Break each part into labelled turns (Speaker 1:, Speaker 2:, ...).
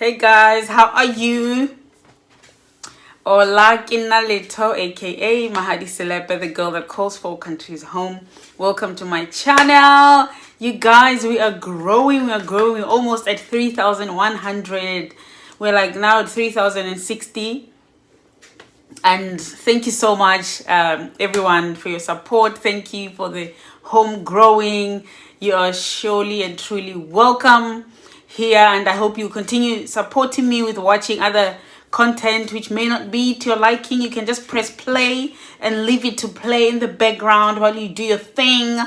Speaker 1: Hey guys, how are you? Hola, Kinalito, aka Mahadi Celebre, the girl that calls four countries home. Welcome to my channel. You guys, we are growing. We're almost at 3,100. We're like now at 3,060. And thank you so much, everyone, for your support. Thank you for the home growing. You are surely and truly welcome here, and I hope you continue supporting me with watching other content which may not be to your liking. You can just press play and leave it to play in the background while you do your thing.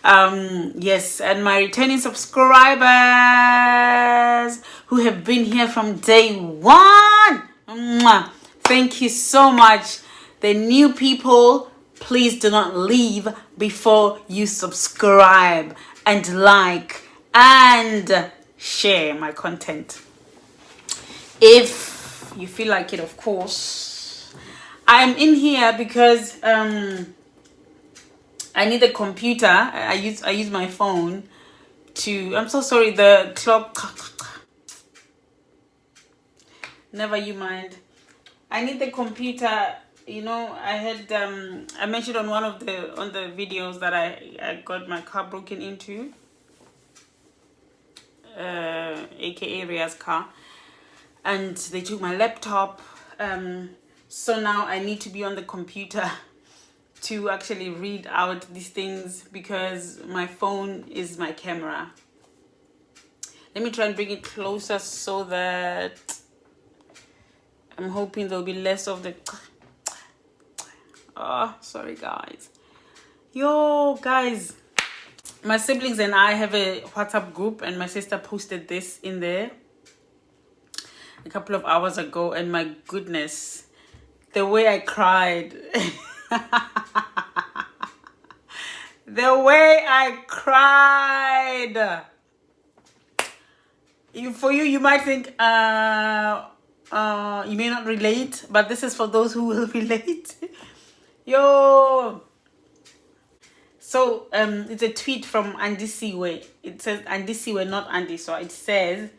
Speaker 1: Yes, and my returning subscribers who have been here from day one, mwah, thank you so much. The new people, please do not leave before you subscribe and like and share my content if you feel like it, of course. I'm in here because I need a computer. I use my phone to, I'm so sorry, the clock, never you mind. I need the computer. You know, I had I mentioned on one of the videos that I got my car broken into, aka Ria's car, and they took my laptop. So now I need to be on the computer to actually read out these things because my phone is my camera. Let me try and bring it closer so that I'm hoping there'll be less of the... Oh, sorry guys. Yo guys, my siblings and I have a WhatsApp group, and my sister posted this in there a couple of hours ago, and my goodness, the way I cried. The way I cried. For you, you might think you may not relate, but this is for those who will relate. Yo. So it's a tweet from Andy Siwe. It says Andy Siwe, not Andy. So it says,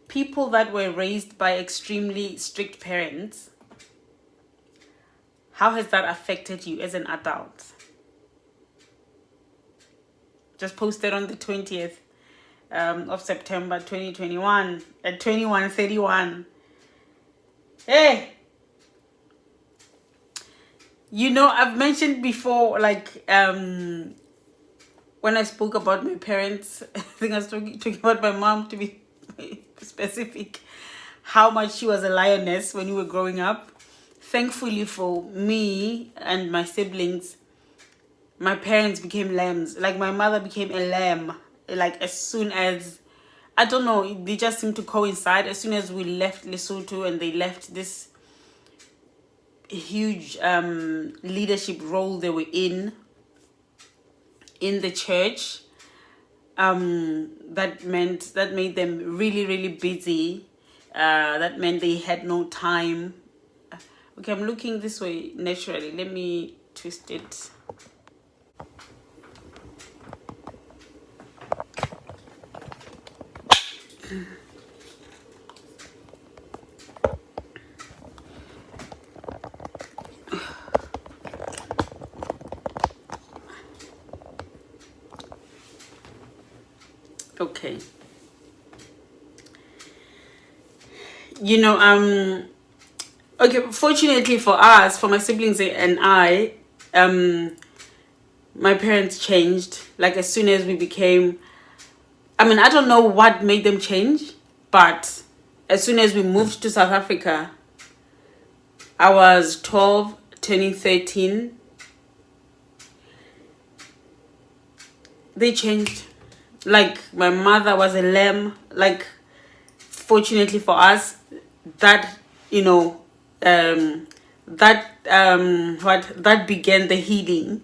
Speaker 1: people that were raised by extremely strict parents, how has that affected you as an adult? Just posted on the 20th of September 2021 at 21:31. Hey, you know, I've mentioned before, like when I spoke about my parents, I think I was talking about my mom, to be specific, how much she was a lioness when we were growing up. Thankfully for me and my siblings, my parents became lambs. Like my mother became a lamb. Like as soon as, I don't know, they just seem to coincide. As soon as we left Lesotho and they left this huge leadership role they were in the church, that made them really busy. That meant they had no time. Okay, I'm looking this way naturally. Let me twist it. Okay. You know, okay, fortunately for us, for my siblings and I, my parents changed. Like as soon as we became, I mean, I don't know what made them change, but as soon as we moved to South Africa, I was 12, turning 13. They changed. Like my mother was a lamb. Like fortunately for us, that, you know, that began the healing,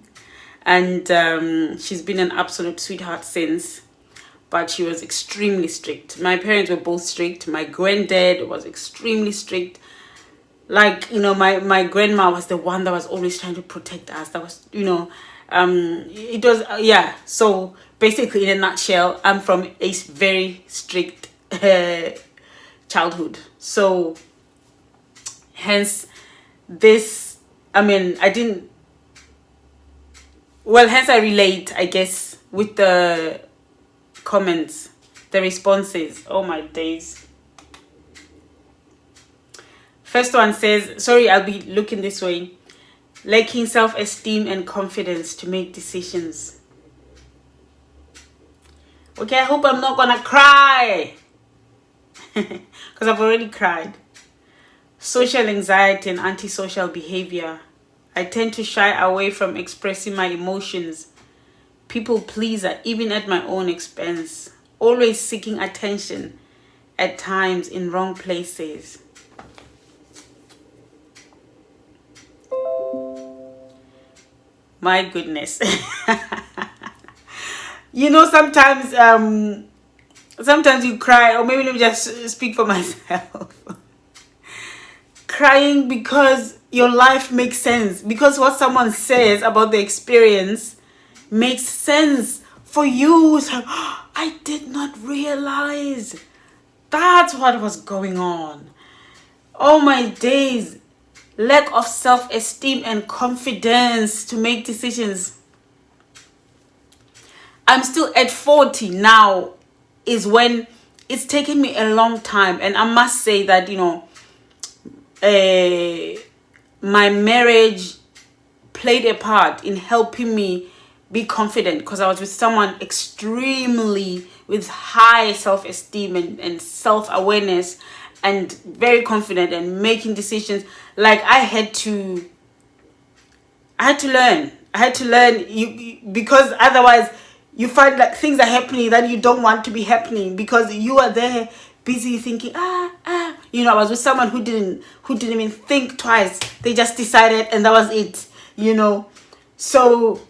Speaker 1: and she's been an absolute sweetheart since. But she was extremely strict. My parents were both strict. My granddad was extremely strict. Like, you know, my grandma was the one that was always trying to protect us. That was, you know, it was, yeah. So basically, in a nutshell, I'm from a very strict childhood. So hence this, I mean, hence I relate, I guess, with the comments, the responses. Oh my days. First one says, sorry, I'll be looking this way. Lacking self-esteem and confidence to make decisions. Okay, I hope I'm not gonna cry. Because I've already cried. Social anxiety and antisocial behavior. I tend to shy away from expressing my emotions. People pleaser, even at my own expense. Always seeking attention, at times in wrong places. My goodness. You know, sometimes you cry, or maybe let me just speak for myself. Crying because your life makes sense, because what someone says about the experience makes sense for you. So, I did not realize that's what was going on. Oh my days. Lack of self-esteem and confidence to make decisions. I'm still at 40 now, is when it's taken me a long time. And I must say that, you know, my marriage played a part in helping me be confident, because I was with someone extremely with high self-esteem and self-awareness, and very confident and making decisions. Like I had to learn. Because otherwise you find like things are happening that you don't want to be happening, because you are there busy thinking, you know. I was with someone who didn't even think twice. They just decided, and that was it, you know. So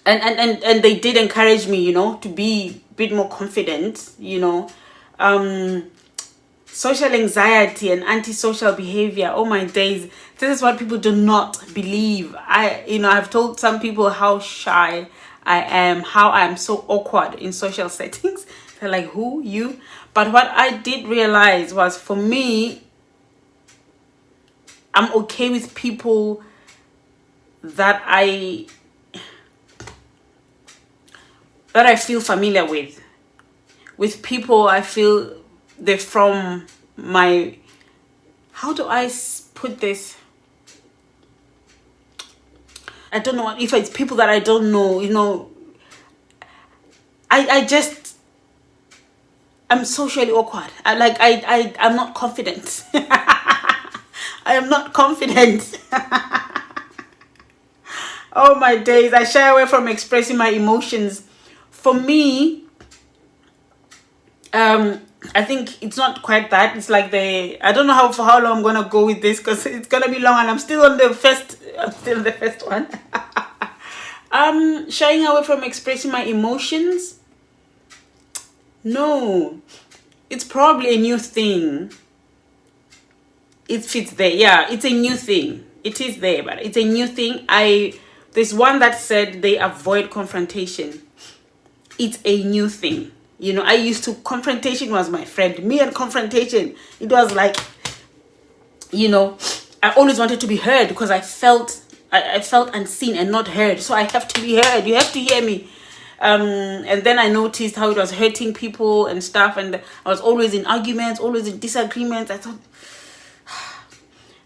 Speaker 1: and they did encourage me, you know, to be a bit more confident, you know. Social anxiety and antisocial behavior. Oh my days. This is what people do not believe. I've told some people how shy I am, how I'm so awkward in social settings. They're like, who? You? But what I did realize was, for me, I'm okay with people that I feel familiar with. With people I feel they're from my, how do I put this? I don't know if it's people that I don't know, you know. I'm socially awkward. I'm not confident. I am not confident. Oh my days. I shy away from expressing my emotions. For me, I think it's not quite that. It's like I don't know for how long I'm gonna go with this, because it's gonna be long, and I'm still on the first one. Shying away from expressing my emotions. No, it's probably a new thing. It fits there. Yeah, it's a new thing. It is there, but it's a new thing. There's one that said they avoid confrontation. It's a new thing. You know, confrontation was my friend. Me and confrontation, it was like, you know, I always wanted to be heard, because I felt unseen and not heard. So I have to be heard. You have to hear me. And then I noticed how it was hurting people and stuff. And I was always in arguments, always in disagreements. I thought,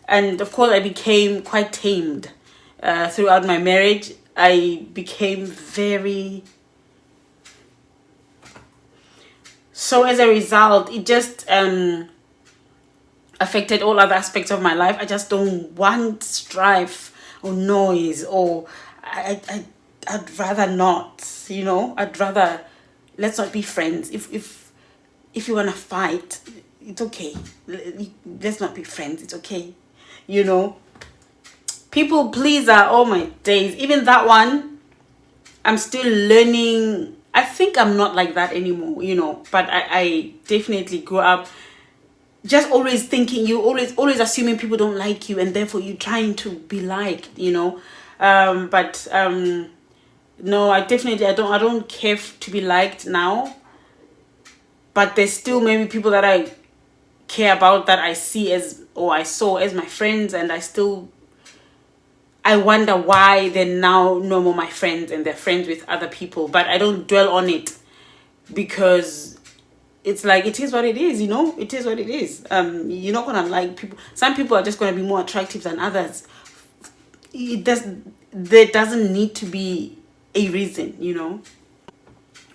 Speaker 1: and of course I became quite tamed throughout my marriage. I became very... So as a result, it just affected all other aspects of my life. I just don't want strife or noise, or I'd rather not, you know. I'd rather, let's not be friends. If you want to fight, it's okay. Let's not be friends. It's okay, you know. People pleaser. Oh my days. Even that one, I'm still learning. I think I'm not like that anymore, you know, but I definitely grew up just always thinking, you always assuming people don't like you, and therefore you trying to be liked, you know. No, I don't care to be liked now. But there's still maybe people that I care about that I see as, or I saw as my friends, and I wonder why they're now no more my friends and they're friends with other people. But I don't dwell on it, because it's like, it is what it is, it is what it is. You're not gonna like people. Some people are just gonna be more attractive than others. There doesn't need to be a reason.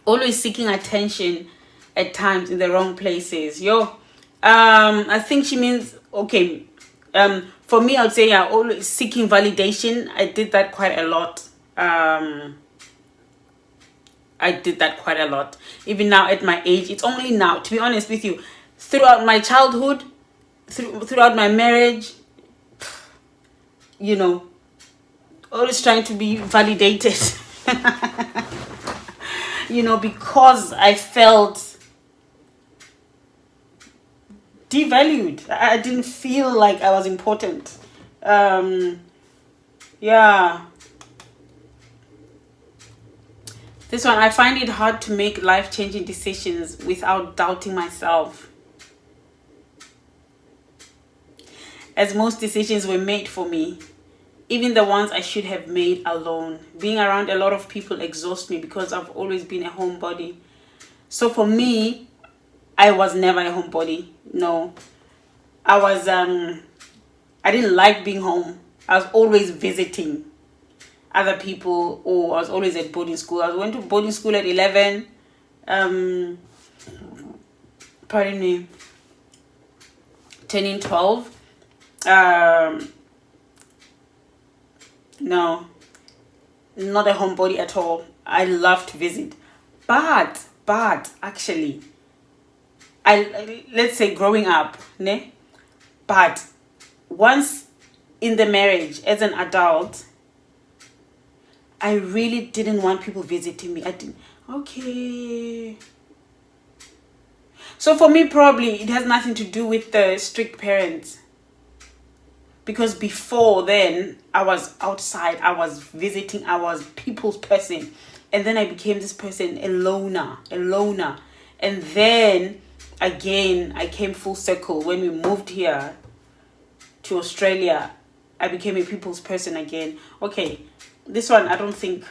Speaker 1: Always seeking attention at times in the wrong places. I think she means, okay, for me, I would say, yeah, always seeking validation. I did that quite a lot. Even now at my age. It's only now, to be honest with you, throughout my childhood, throughout my marriage, always trying to be validated. Because I felt devalued. I didn't feel like I was important. Yeah. This one, I find it hard to make life-changing decisions without doubting myself, as most decisions were made for me, even the ones I should have made alone. Being around a lot of people exhausts me because I've always been a homebody. So for me, I was never a homebody. No. I didn't like being home. I was always visiting other people, or I was always at boarding school. I went to boarding school at 11. Pardon me. Turning 12. No, not a homebody at all. I love to visit, but actually, let's say growing up, ne? But once in the marriage as an adult, I really didn't want people visiting me. I didn't. Okay. So for me, probably it has nothing to do with the strict parents. Because before then, I was outside, I was visiting, I was people's person. And then I became this person, a loner. And then, again, I came full circle. When we moved here to Australia, I became a people's person again. Okay, this one, I don't think.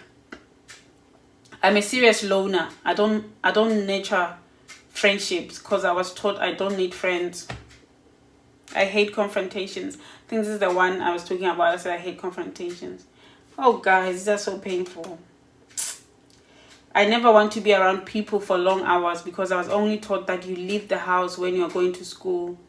Speaker 1: I'm a serious loner. I don't nurture friendships because I was taught I don't need friends. I hate confrontations. I think this is the one I was talking about. I said I hate confrontations. Oh, guys, these are so painful. I never want to be around people for long hours because I was only taught that you leave the house when you're going to school.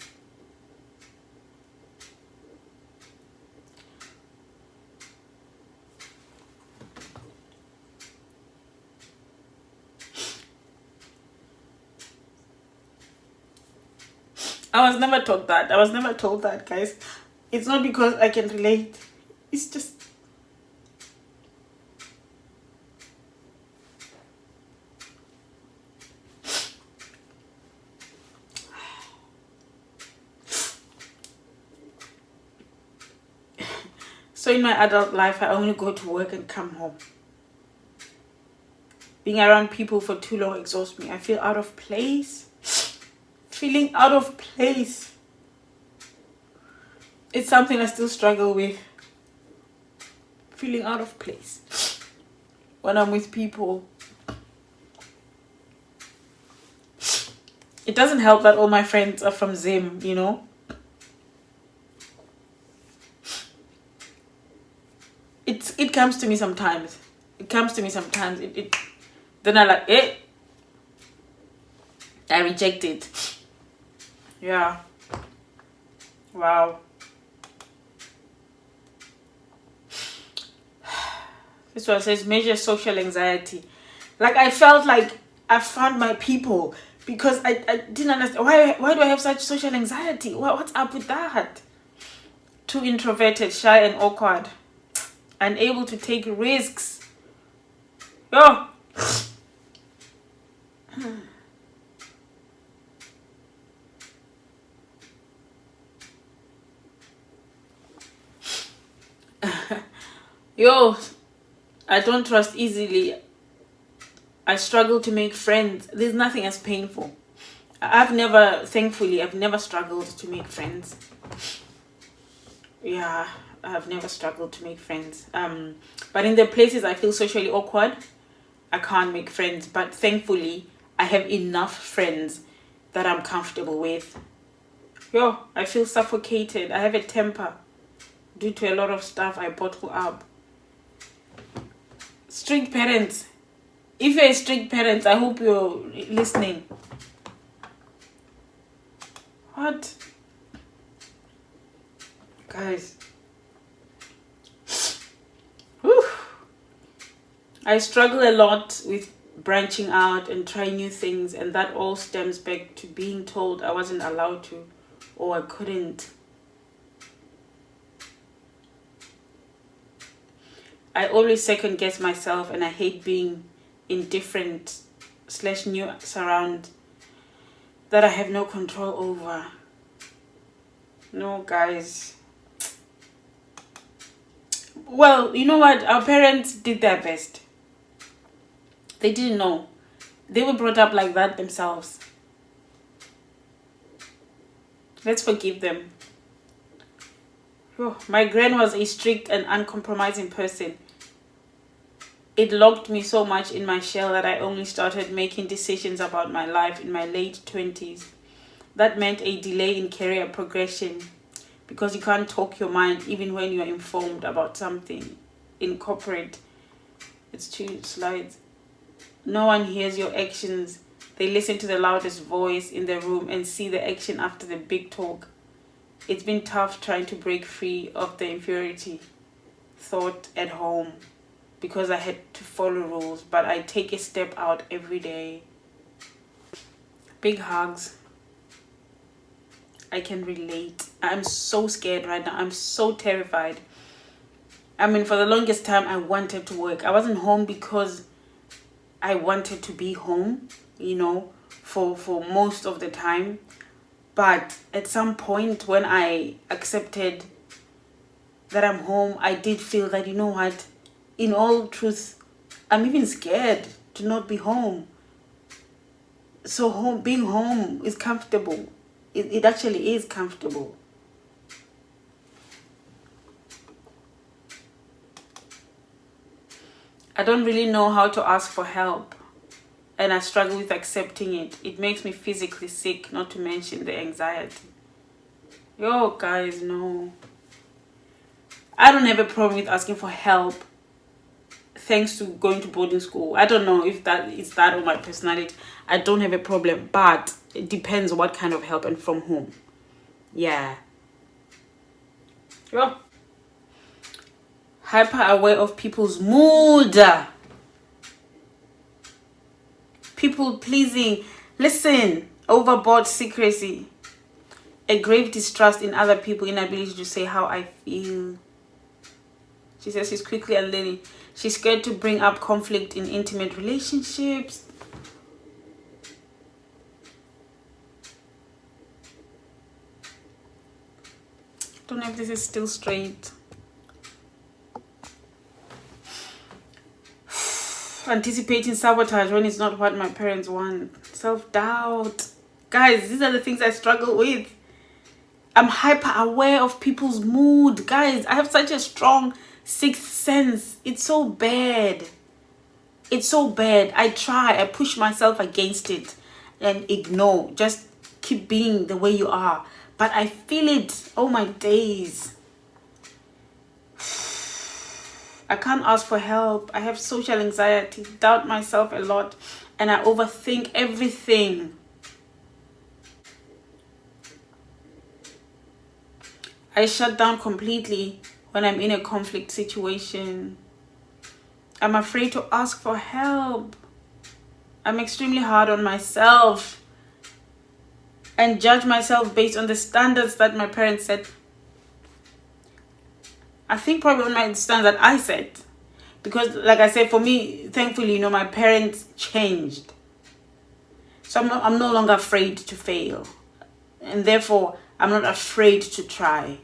Speaker 1: I was never taught that. I was never told that, guys. It's not because I can relate. It's just... So in my adult life, I only go to work and come home. Being around people for too long exhausts me. I feel out of place. Feeling out of place. It's something I still struggle with. Feeling out of place when I'm with people. It doesn't help that all my friends are from Zim, It comes to me sometimes. Then I like, I reject it. Yeah. Wow. This one says major social anxiety. Like I felt like I found my people because I didn't understand why do I have such social anxiety? What's up with that? Too introverted, shy and awkward. Unable to take risks. Yo. Yo, I don't trust easily. I struggle to make friends. There's nothing as painful Thankfully, I've never struggled to make friends. Yeah, I've never struggled to make friends. But in the places I feel socially awkward, I can't make friends. But thankfully, I have enough friends that I'm comfortable with. I feel suffocated. I have a temper due to a lot of stuff I bottle up. Strict parents. If you're a strict parent, I hope you're listening. What? Guys. Whew. I struggle a lot with branching out and trying new things, and that all stems back to being told I wasn't allowed to or I couldn't. I always second guess myself, and I hate being in different / new surround that I have no control over. No, guys. Well, you know what? Our parents did their best. They didn't know. They were brought up like that themselves. Let's forgive them. My gran was a strict and uncompromising person. It locked me so much in my shell that I only started making decisions about my life in my late 20s. That meant a delay in career progression because you can't talk your mind even when you're informed about something. In corporate, it's 2 slides. No one hears your actions. They listen to the loudest voice in the room and see the action after the big talk. It's been tough trying to break free of the inferiority thought at home because I had to follow rules, but I take a step out every day. Big hugs. I can relate. I'm so scared right now. I'm so terrified. I mean, for the longest time, I wanted to work. I wasn't home because I wanted to be home, for most of the time. But at some point when I accepted that I'm home, I did feel that, you know what, in all truth, I'm even scared to not be home. So being home is comfortable. It actually is comfortable. I don't really know how to ask for help, and I struggle with accepting it. It makes me physically sick, not to mention the anxiety. Guys, no. I don't have a problem with asking for help thanks to going to boarding school. I don't know if that is that or my personality. I don't have a problem, but it depends what kind of help and from whom. Yeah. Hyper aware of people's mood. People pleasing. Listen, overboard secrecy. A grave distrust in other people, inability to say how I feel. She says she's quickly unlearning. She's scared to bring up conflict in intimate relationships. Don't know if this is still straight. Anticipating sabotage when it's not what my parents want. Self-doubt. Guys, these are the things I struggle with. I'm hyper aware of people's mood. Guys, I have such a strong sixth sense. It's so bad. It's so bad. I push myself against it and ignore. Just keep being the way you are. But I feel it. Oh my days. I can't ask for help. I have social anxiety, doubt myself a lot, and I overthink everything. I shut down completely when I'm in a conflict situation. I'm afraid to ask for help. I'm extremely hard on myself and judge myself based on the standards that my parents set. I think probably on my standards that I set. Because like I said, for me, thankfully, my parents changed. So I'm no longer afraid to fail. And therefore, I'm not afraid to try.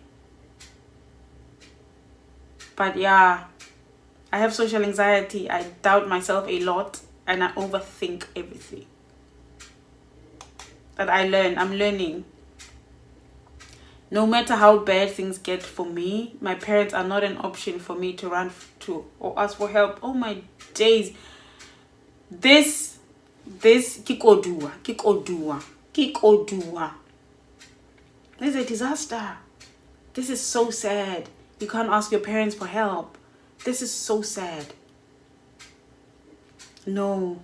Speaker 1: But yeah, I have social anxiety. I doubt myself a lot. And I overthink everything. that I'm learning. No matter how bad things get for me, my parents are not an option for me to run to or ask for help. Oh my days. This kikodua. This is a disaster. This is so sad. You can't ask your parents for help. This is so sad. No.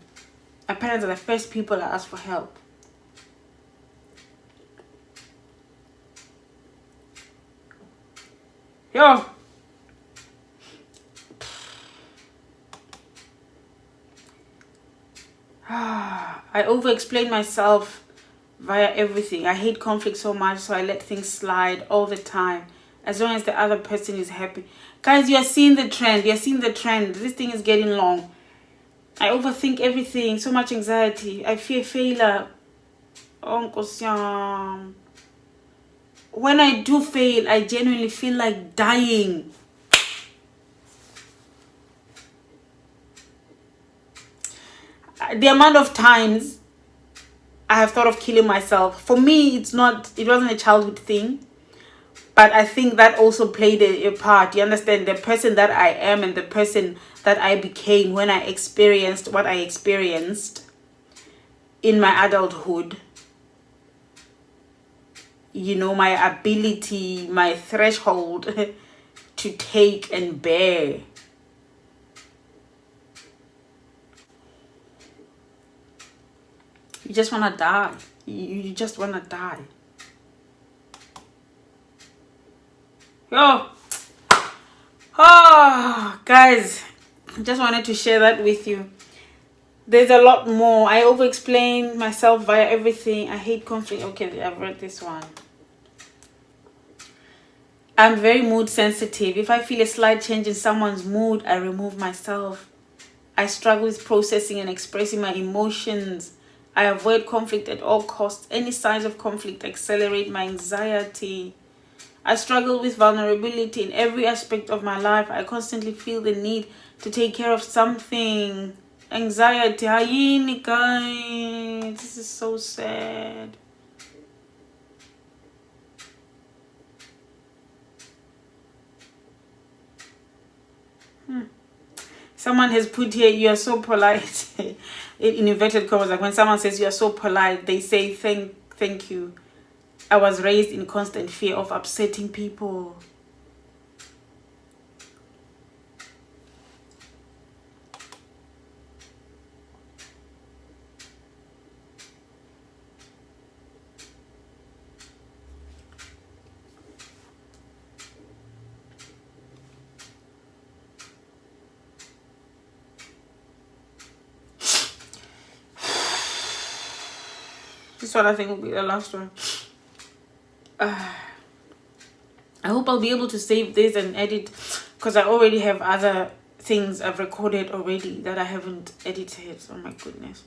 Speaker 1: My parents are the first people I ask for help. Yo. I over-explain myself via everything. I hate conflict so much, so I let things slide all the time. As long as the other person is happy. Guys, you are seeing the trend. You are seeing the trend. This thing is getting long. I overthink everything. So much anxiety. I fear failure. When I do fail, I genuinely feel like dying. The amount of times I have thought of killing myself. For me, it wasn't a childhood thing. But I think that also played a part. You understand? The person that I am and the person that I became when I experienced what I experienced in my adulthood. You know, my ability, my threshold to take and bear. You just want to die. You just want to die. Yo. Oh, guys. I just wanted to share that with you. There's a lot more. I over-explain myself via everything. I hate conflict. Okay, I've read this one. I'm very mood sensitive. If I feel a slight change in someone's mood, I remove myself. I struggle with processing and expressing my emotions. I avoid conflict at all costs. Any signs of conflict accelerate my anxiety. I struggle with vulnerability in every aspect of my life. I constantly feel the need to take care of something. Anxiety. Hayini, guys. This is so sad. Someone has put here, you are so polite. In inverted commas, like when someone says you are so polite, they say thank you. I was raised in constant fear of upsetting people. This one I think will be the last one. I hope I'll be able to save this and edit, because I already have other things I've recorded already that I haven't edited. Oh my goodness.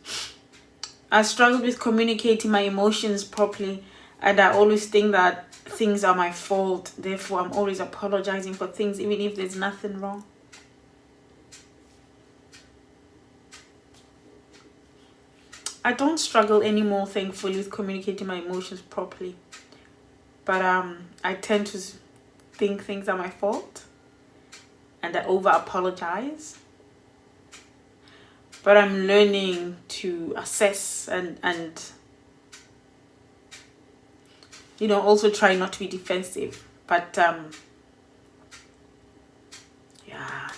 Speaker 1: I struggle with communicating my emotions properly, and I always think that things are my fault. Therefore, I'm always apologizing for things even if there's nothing wrong. I don't struggle anymore, thankfully, with communicating my emotions properly. But I tend to think things are my fault. And I over-apologize. But I'm learning to assess and you know, also try not to be defensive. But yeah.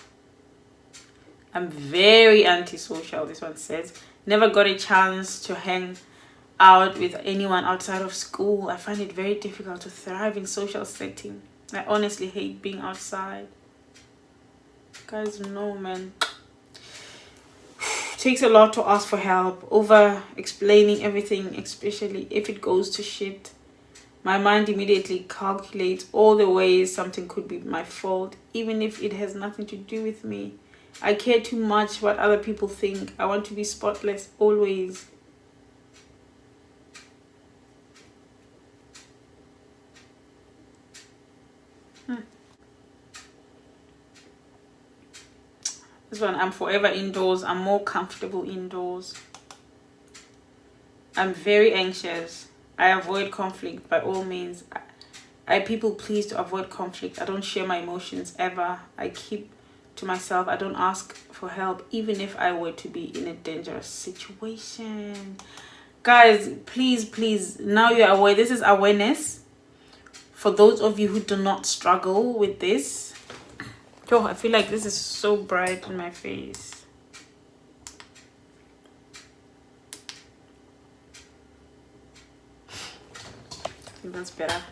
Speaker 1: I'm very antisocial, this one says. Never got a chance to hang out with anyone outside of school. I find it very difficult to thrive in social setting. I honestly hate being outside. Guys, no, man. It takes a lot to ask for help. Over explaining everything, especially if it goes to shit. My mind immediately calculates all the ways something could be my fault, even if it has nothing to do with me. I care too much what other people think. I want to be spotless always. This one, I'm forever indoors. I'm more comfortable indoors. I'm very anxious. I avoid conflict by all means. I people please to avoid conflict. I don't share my emotions ever. I keep to myself. I don't ask for help even if I were to be in a dangerous situation. Guys, please, now you're aware. This is awareness for those of you who do not struggle with this. Yo, I feel like this is so bright in my face. I think that's better.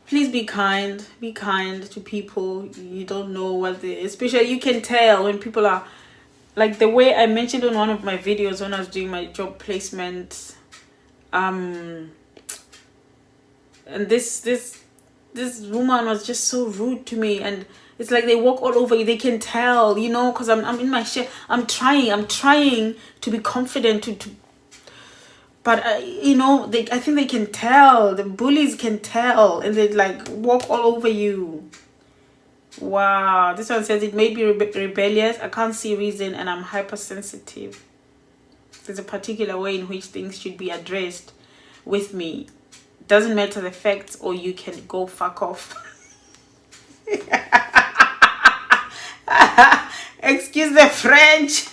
Speaker 1: Please be kind. Be kind to people. You don't know what they, especially you can tell when people are, like the way I mentioned on one of my videos when I was doing my job placement. And this woman was just so rude to me, and it's like they walk all over you. They can tell, you know, because I'm in my shit. I'm trying to be confident but you know, I think they can tell. The bullies can tell, and they like walk all over you. Wow, this one says it made me rebellious. I can't see reason, and I'm hypersensitive. There's a particular way in which things should be addressed with me. Doesn't matter the facts, or you can go fuck off. Excuse the French.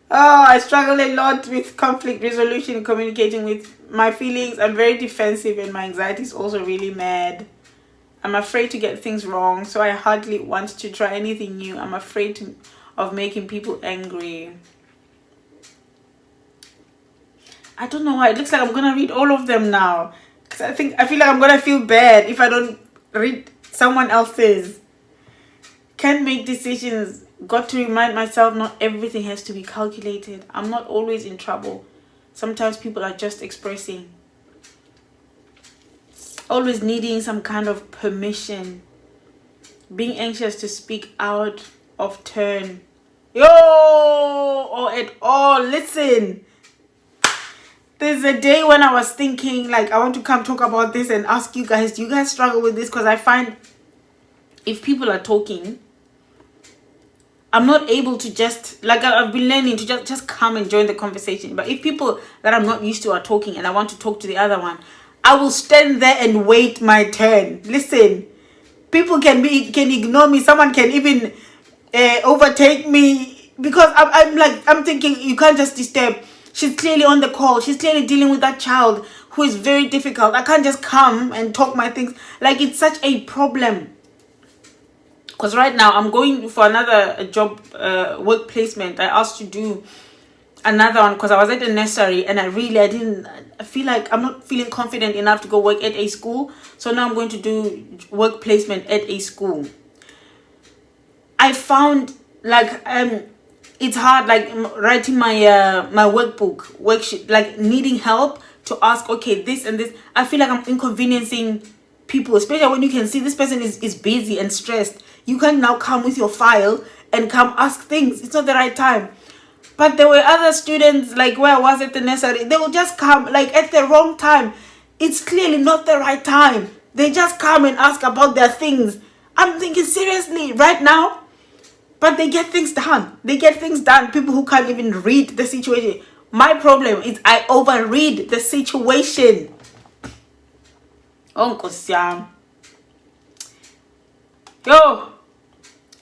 Speaker 1: Oh, I struggle a lot with conflict resolution, communicating with my feelings. I'm very defensive, and my anxiety is also really mad. I'm afraid to get things wrong, so I hardly want to try anything new. I'm afraid of making people angry. I don't know why. It looks like I'm gonna read all of them now, because I feel like I'm gonna feel bad if I don't read someone else's. Can't make decisions. Got to remind myself not everything has to be calculated. I'm not always in trouble. Sometimes people are just expressing. Always needing some kind of permission. Being anxious to speak out of turn. Yo, or at all. Listen. There's a day when I was thinking, like, I want to come talk about this and ask you guys, do you guys struggle with this? Because I find if people are talking, I'm not able to just, like, I've been learning to just come and join the conversation. But if people that I'm not used to are talking and I want to talk to the other one, I will stand there and wait my turn. Listen, people can ignore me. Someone can even overtake me, because I'm thinking, you can't just disturb. She's clearly on the call. She's clearly dealing with that child who is very difficult. I can't just come and talk my things. Like, it's such a problem. Because right now I'm going for another job, work placement. I asked to do another one because I was at a nursery, and I feel like I'm not feeling confident enough to go work at a school. So now I'm going to do work placement at a school. I found like it's hard, like writing my my worksheet, like needing help to ask, okay, this and this. I feel like I'm inconveniencing people, especially when you can see this person is busy and stressed. You can now come with your file and come ask things. It's not the right time. But there were other students, like where I was at the nursery, they will just come like at the wrong time. It's clearly not the right time. They just come and ask about their things. I'm thinking, seriously, right now? But they get things done. They get things done. People who can't even read the situation. My problem is I overread the situation. Uncle Sam. Yo,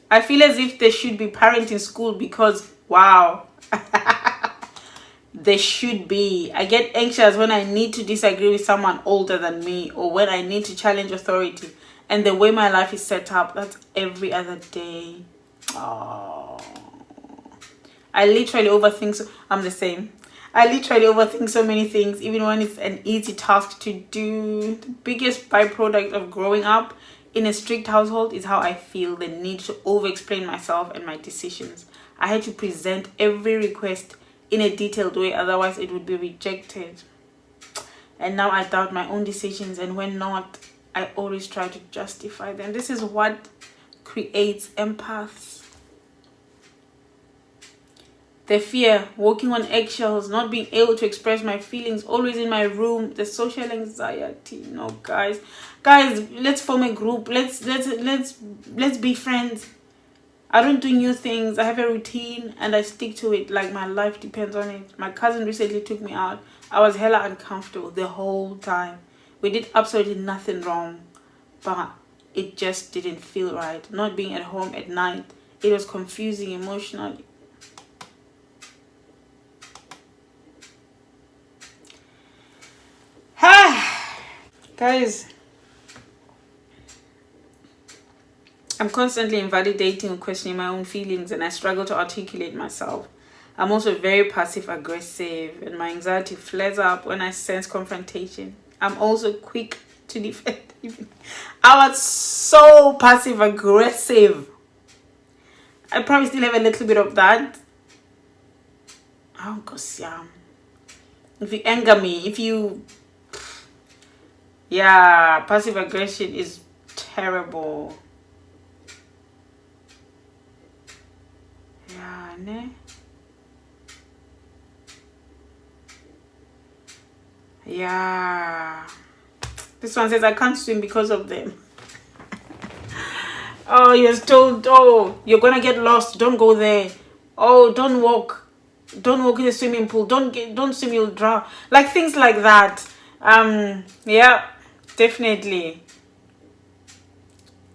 Speaker 1: I feel as if there should be parents in school, because wow. There should be. I get anxious when I need to disagree with someone older than me, or when I need to challenge authority. And the way my life is set up, that's every other day. Oh, I literally overthink. I'm the same. I literally overthink so many things, even when it's an easy task to do. The biggest byproduct of growing up in a strict household is how I feel the need to over-explain myself and my decisions. I had to present every request in a detailed way, otherwise it would be rejected. And now I doubt my own decisions, and when not, I always try to justify them. This is what creates empaths. The fear, walking on eggshells, not being able to express my feelings, always in my room, the social anxiety. No, guys, let's form a group. Let's be friends. I don't do new things. I have a routine and I stick to it. Like my life depends on it. My cousin recently took me out. I was hella uncomfortable the whole time. We did absolutely nothing wrong, but it just didn't feel right. Not being at home at night, it was confusing emotionally. Guys, I'm constantly invalidating or questioning my own feelings, and I struggle to articulate myself. I'm also very passive aggressive, and my anxiety flares up when I sense confrontation. I'm also quick to defend. I was so passive aggressive. I probably still have a little bit of that. Oh, gosh, yeah. If you anger me, yeah, passive aggression is terrible. Yeah, ne? Yeah. This one says I can't swim because of them. Oh, you're told, oh, you're gonna get lost. Don't go there. Oh, don't walk. Don't walk in the swimming pool. Don't swim, you'll drown. Like things like that. Yeah, definitely.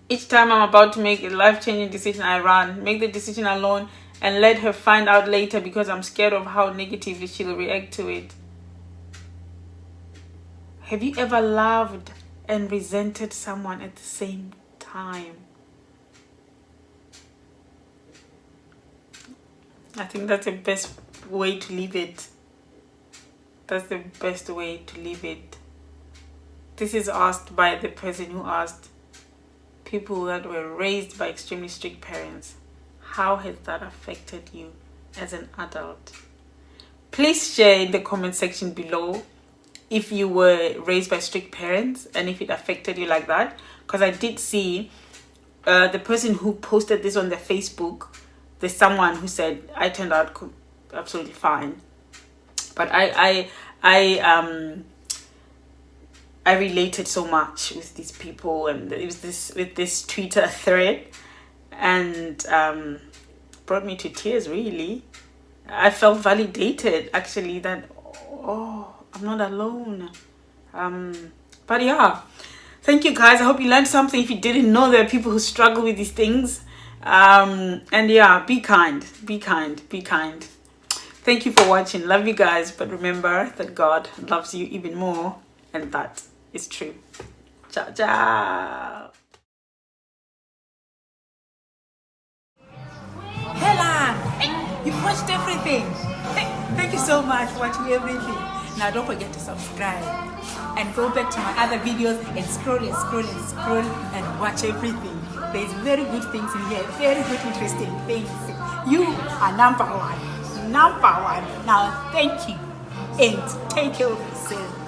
Speaker 1: Each time I'm about to make a life-changing decision, I run. Make the decision alone and let her find out later because I'm scared of how negatively she'll react to it. Have you ever loved and resented someone at the same time? I think that's the best way to leave it. That's the best way to leave it. This is asked by the person who asked, people that were raised by extremely strict parents. How has that affected you as an adult? Please share in the comment section below if you were raised by strict parents and if it affected you like that. Because I did see the person who posted this on their Facebook, there's someone who said I turned out absolutely fine, but I related so much with these people, and it was with this Twitter thread, and brought me to tears. Really, I felt validated actually that, oh, I'm not alone. But yeah, thank you guys. I hope you learned something. If you didn't know, there are people who struggle with these things. And yeah, be kind. Thank you for watching. Love you guys, but remember that God loves you even more, and that is true. Ciao, ciao. Hella, you've watched everything. Thank you so much for watching everything. Now don't forget to subscribe and go back to my other videos and scroll and watch everything. There's very good things in here, very good interesting things. You are number one. Now thank you and take care of yourself.